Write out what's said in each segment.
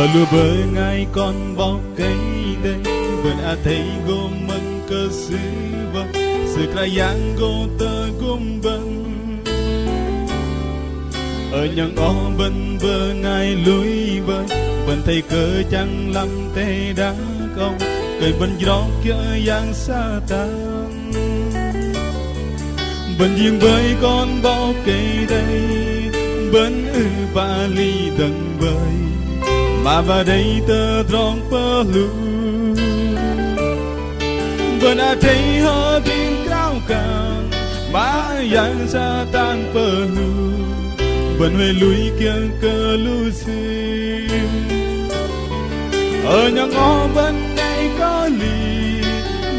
ở lùa bơi ngay con bọc cây đây vẫn thấy gồm mân cơ sư vâng sự cài giang gô tơ gồm vâng ở những ó bên bờ ngay lối bơi vẫn thấy cơ chẳng lắm tê đá công cây bên gió kia giang xa tan bên riêng bơi con bọc cây đây bên và ly đằng bơi mà vào đây tơ rong pơ lu bên thấy họ tiếng cao càng mà giang xa tan pơ lu bên huệ lùi kia cơ lu sim ở nhà ngõ bên này có lì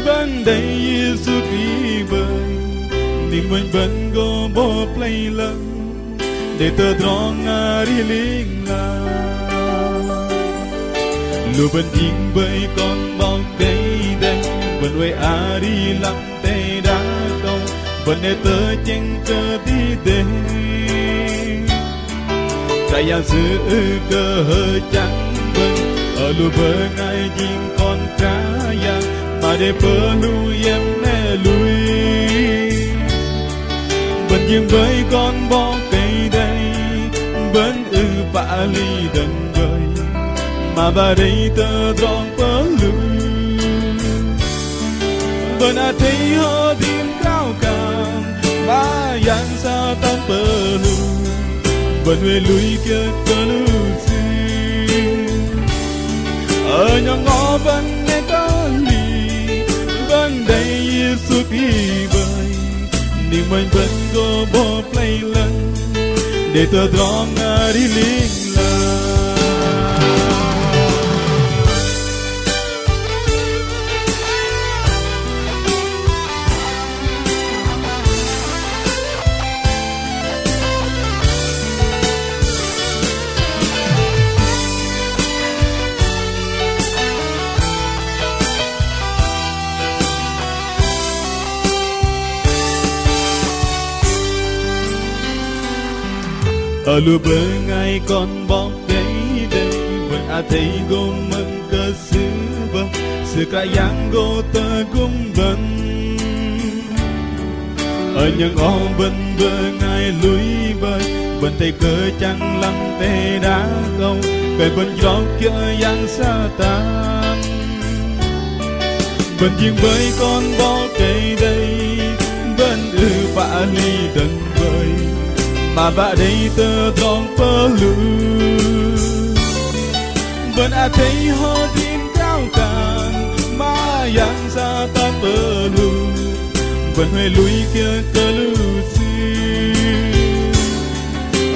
bên đây Giêsu đi bơi nhưng mình vẫn go bo play lăng để tơ drong ari linh la lùa bên yên bơi con bao cây đây bên huệ ari lăng tê đá câu bên để tơ chen cơ đi đây trái giang giữ cơ hơi trắng bên ở lùa bờ ngay riêng con cá giang mà để bờ lui em nè lui bên riêng bơi con bó cây đây bên bạ ly đằng bơi mà bà đây tơ rong bờ lui bên thấy họ tim cao càng mà giang xa tan bờ lui bên huệ lùi kia cơ lưu ở nhà ngõ bên này có lì bên đây Giêsu đi bơi nhưng mình vẫn go bo play lần để tơ drong đi linh la ở lùa bơi ngay con bọc cây đây vẫn thấy gồm mân cơ sư vâng sự cài giang gô tơ gồm vân ở những ó bên bờ ngay lối bơi bên thấy cơ chẳng lắm tê đá câu cây bên gió kia giang xa tan bên riêng bơi con bó cây đây bên bạ ly đằng bơi mà bà đây tơ rong pơ lu bên thấy họ tim cao càng mà giang xa tan pơ lu bên huệ lùi kia cơ lu si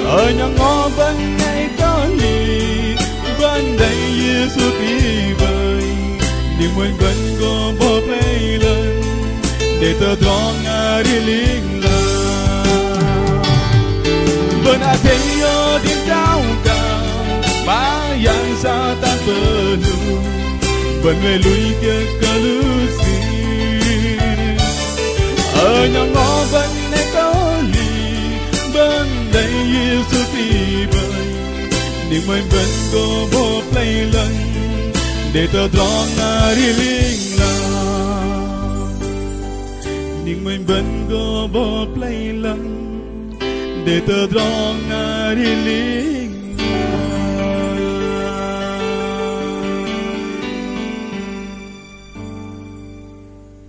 ở nhà ngõ bên này có lì bên đây Giêsu đi bơi nhưng mình vẫn go bo play lần để tơ rong đi linh la bên thấy ở điểm cao càng mà giang xa tan bờ lu bên người lùi kia cơ lưu xì ở nhà ngõ bên này có lì bên đây Giêsu đi bơi nhưng mình vẫn go bo play lần để tơ drong đi linh la nhưng mình vẫn go bo play lần để tơ drong đi linh